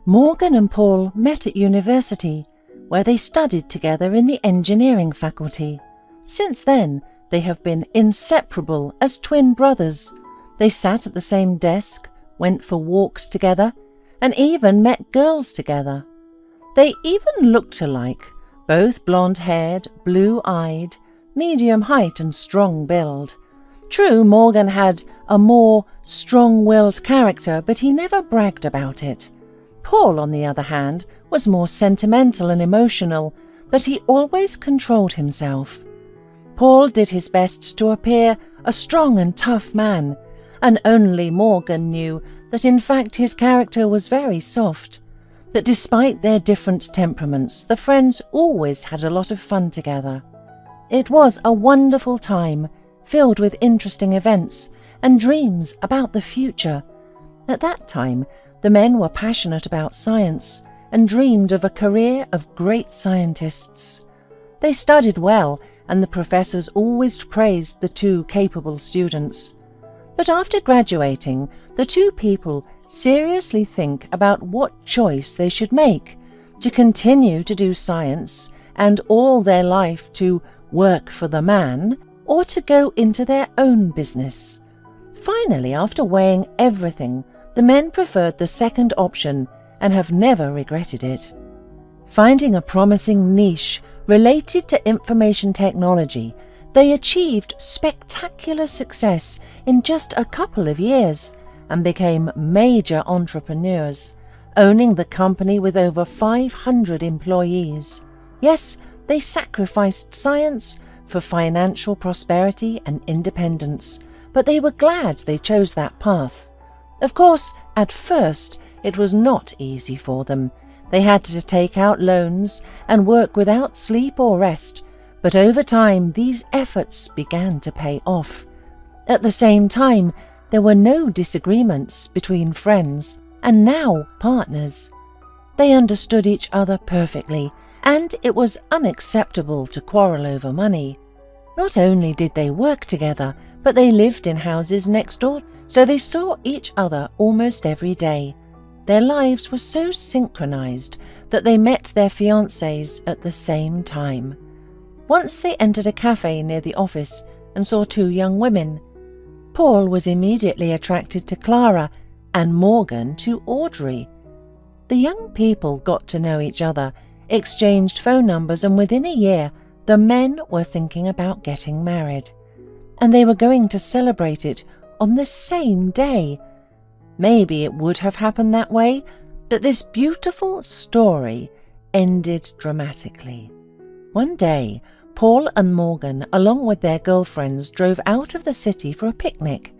Morgan and Paul met at university, where they studied together in the engineering faculty. Since then, they have been inseparable as twin brothers. They sat at the same desk, went for walks together, and even met girls together. They even looked alike, both blonde-haired, blue-eyed, medium height and strong build. True, Morgan had a more strong-willed character, but he never bragged about it. Paul, on the other hand, was more sentimental and emotional, but he always controlled himself. Paul did his best to appear a strong and tough man, and only Morgan knew that in fact his character was very soft. But despite their different temperaments, the friends always had a lot of fun together. It was a wonderful time, filled with interesting events and dreams about the future. At that time, the men were passionate about science and dreamed of a career of great scientists. They studied well, and the professors always praised the two capable students. But after graduating, the two people seriously think about what choice they should make: to continue to do science and all their life to work for the man, or to go into their own business. Finally, after weighing everything, the men preferred the second option and have never regretted it. Finding a promising niche related to information technology, they achieved spectacular success in just a couple of years and became major entrepreneurs, owning the company with over 500 employees. Yes, they sacrificed science for financial prosperity and independence, but they were glad they chose that path. Of course, at first, it was not easy for them. They had to take out loans and work without sleep or rest, but over time these efforts began to pay off. At the same time, there were no disagreements between friends and now partners. They understood each other perfectly, and it was unacceptable to quarrel over money. Not only did they work together, but they lived in houses next door, so they saw each other almost every day. Their lives were so synchronized that they met their fiancés at the same time. Once they entered a cafe near the office and saw two young women. Paul was immediately attracted to Clara and Morgan to Audrey. The young people got to know each other, exchanged phone numbers, and within a year the men were thinking about getting married. And they were going to celebrate it on the same day. Maybe it would have happened that way, but this beautiful story ended dramatically. One day, Paul and Morgan, along with their girlfriends, drove out of the city for a picnic.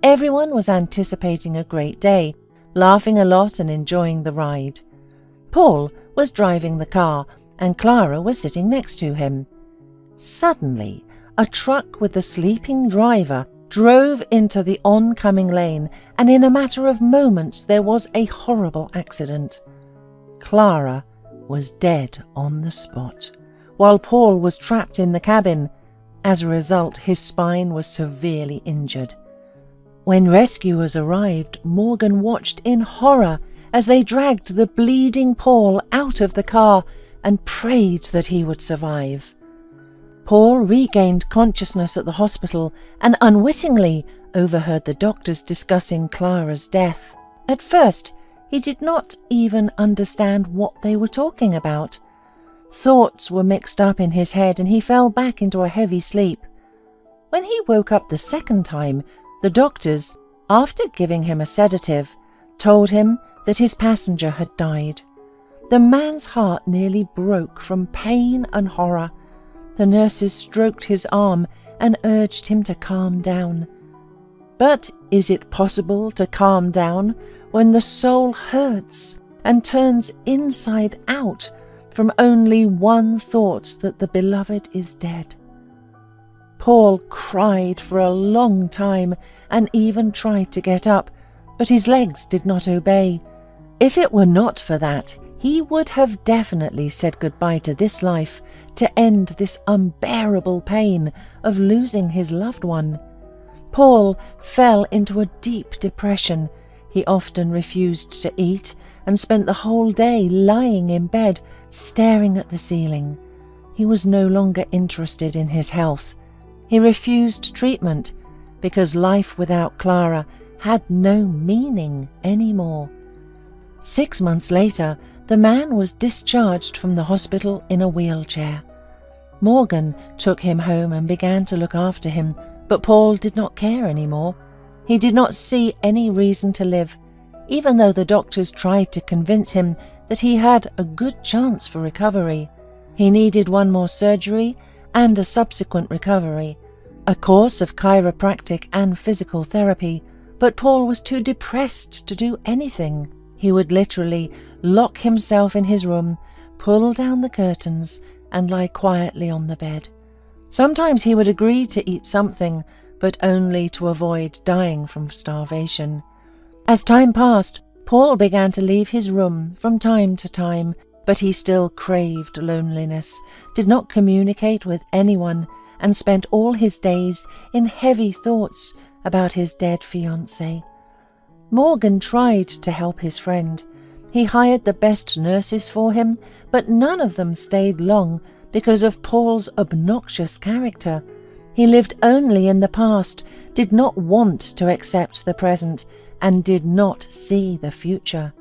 Everyone was anticipating a great day, laughing a lot and enjoying the ride. Paul was driving the car, and Clara was sitting next to him. Suddenly, a truck with the sleeping driver drove into the oncoming lane, and in a matter of moments there was a horrible accident. Clara was dead on the spot, while Paul was trapped in the cabin. As a result, his spine was severely injured. When rescuers arrived, Morgan watched in horror as they dragged the bleeding Paul out of the car and prayed that he would survive. Paul regained consciousness at the hospital and unwittingly overheard the doctors discussing Clara's death. At first, he did not even understand what they were talking about. Thoughts were mixed up in his head and he fell back into a heavy sleep. When he woke up the second time, the doctors, after giving him a sedative, told him that his passenger had died. The man's heart nearly broke from pain and horror. The nurses stroked his arm and urged him to calm down. But is it possible to calm down when the soul hurts and turns inside out from only one thought that the beloved is dead? Paul cried for a long time and even tried to get up, but his legs did not obey. If it were not for that, he would have definitely said goodbye to this life to end this unbearable pain of losing his loved one. Paul fell into a deep depression. He often refused to eat and spent the whole day lying in bed, staring at the ceiling. He was no longer interested in his health. He refused treatment because life without Clara had no meaning anymore. 6 months later, the man was discharged from the hospital in a wheelchair. Morgan took him home and began to look after him, but Paul did not care anymore. He did not see any reason to live, even though the doctors tried to convince him that he had a good chance for recovery. He needed one more surgery and a subsequent recovery, a course of chiropractic and physical therapy, but Paul was too depressed to do anything. He would literally lock himself in his room, pull down the curtains, and lie quietly on the bed. Sometimes he would agree to eat something, but only to avoid dying from starvation. As time passed, Paul began to leave his room from time to time, but he still craved loneliness, did not communicate with anyone, and spent all his days in heavy thoughts about his dead fiancée. Morgan tried to help his friend. He hired the best nurses for him, but none of them stayed long because of Paul's obnoxious character. He lived only in the past, did not want to accept the present, and did not see the future.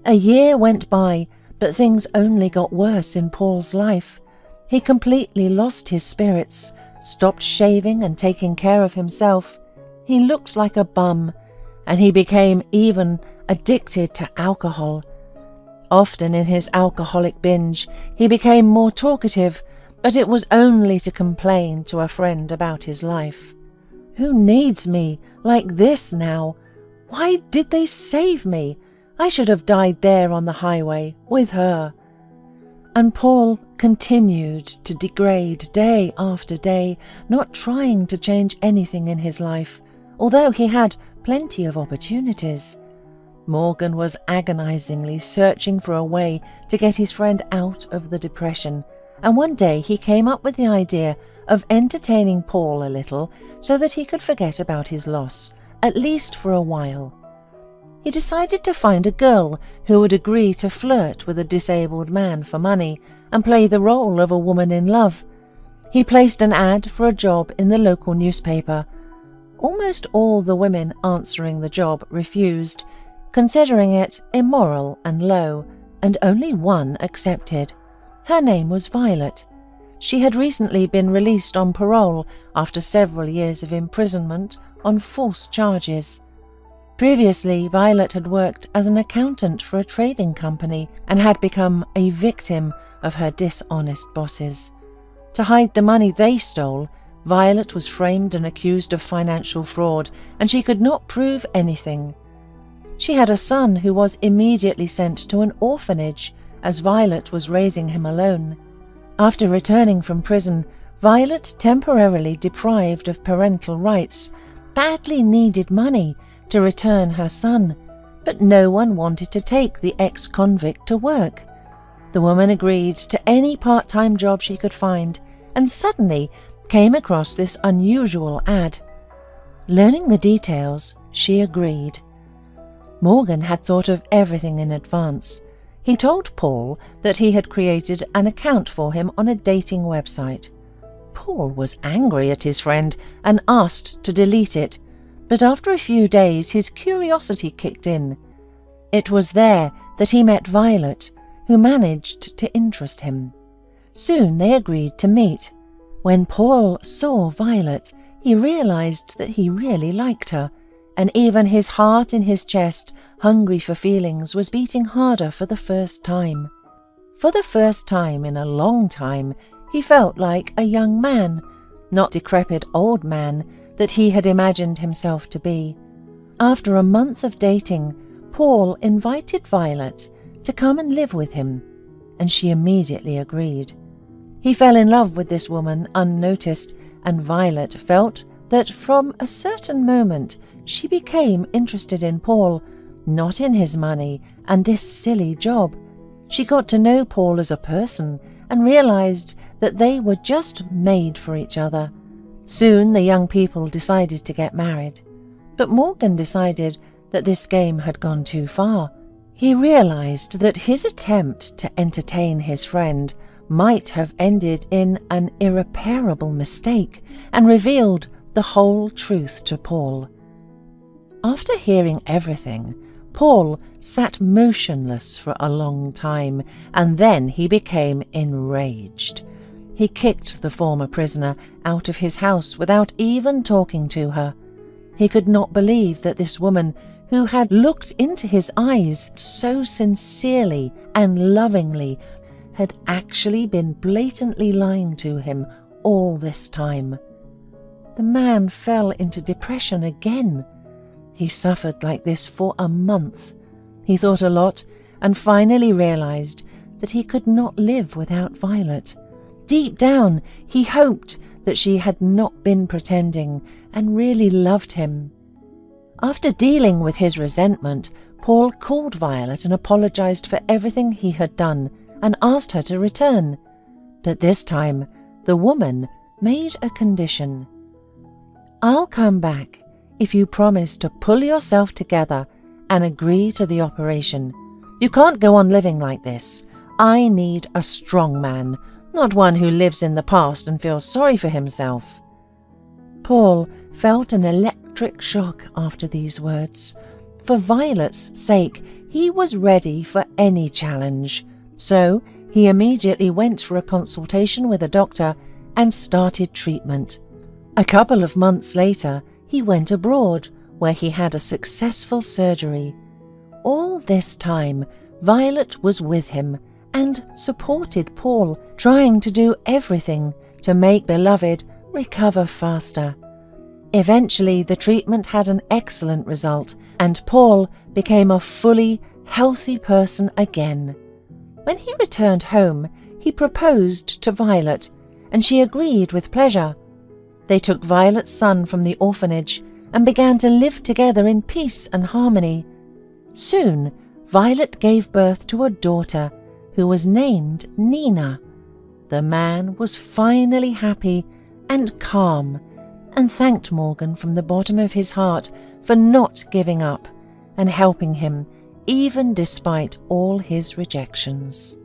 A year went by, but things only got worse in Paul's life. He completely lost his spirits, stopped shaving and taking care of himself. He looked like a bum, and he became even addicted to alcohol. Often in his alcoholic binge, he became more talkative, but it was only to complain to a friend about his life. "Who needs me like this now? Why did they save me? I should have died there on the highway with her." And Paul continued to degrade day after day, not trying to change anything in his life, although he had plenty of opportunities. Morgan was agonizingly searching for a way to get his friend out of the depression, and one day he came up with the idea of entertaining Paul a little so that he could forget about his loss, at least for a while. He decided to find a girl who would agree to flirt with a disabled man for money and play the role of a woman in love. He placed an ad for a job in the local newspaper. Almost all the women answering the job refused, considering it immoral and low, and only one accepted. Her name was Violet. She had recently been released on parole after several years of imprisonment on false charges. Previously, Violet had worked as an accountant for a trading company and had become a victim of her dishonest bosses. To hide the money they stole, Violet was framed and accused of financial fraud, and she could not prove anything. She had a son who was immediately sent to an orphanage, as Violet was raising him alone. After returning from prison, Violet, temporarily deprived of parental rights, badly needed money to return her son, but no one wanted to take the ex-convict to work. The woman agreed to any part-time job she could find, and suddenly came across this unusual ad. Learning the details, she agreed. Morgan had thought of everything in advance. He told Paul that he had created an account for him on a dating website. Paul was angry at his friend and asked to delete it, but after a few days his curiosity kicked in. It was there that he met Violet, who managed to interest him. Soon they agreed to meet. When Paul saw Violet, he realized that he really liked her, and even his heart in his chest, hungry for feelings, was beating harder for the first time. For the first time in a long time, he felt like a young man, not decrepit old man that he had imagined himself to be. After a month of dating, Paul invited Violet to come and live with him, and she immediately agreed. He fell in love with this woman unnoticed, and Violet felt that from a certain moment she became interested in Paul, not in his money and this silly job. She got to know Paul as a person and realized that they were just made for each other. Soon the young people decided to get married, but Morgan decided that this game had gone too far. He realized that his attempt to entertain his friend might have ended in an irreparable mistake and revealed the whole truth to Paul. After hearing everything, Paul sat motionless for a long time, and then he became enraged. He kicked the former prisoner out of his house without even talking to her. He could not believe that this woman, who had looked into his eyes so sincerely and lovingly, had actually been blatantly lying to him all this time. The man fell into depression again. He suffered like this for a month. He thought a lot and finally realized that he could not live without Violet. Deep down, he hoped that she had not been pretending and really loved him. After dealing with his resentment, Paul called Violet and apologized for everything he had done and asked her to return. But this time, the woman made a condition. "I'll come back if you promise to pull yourself together and agree to the operation. You can't go on living like this. I need a strong man, not one who lives in the past and feels sorry for himself." Paul felt an electric shock after these words. For Violet's sake, he was ready for any challenge. So he immediately went for a consultation with a doctor and started treatment. A couple of months later, he went abroad, where he had a successful surgery. All this time, Violet was with him and supported Paul, trying to do everything to make beloved recover faster. Eventually, the treatment had an excellent result, and Paul became a fully healthy person again. When he returned home, he proposed to Violet, and she agreed with pleasure. They took Violet's son from the orphanage and began to live together in peace and harmony. Soon, Violet gave birth to a daughter who was named Nina. The man was finally happy and calm and thanked Morgan from the bottom of his heart for not giving up and helping him, even despite all his rejections.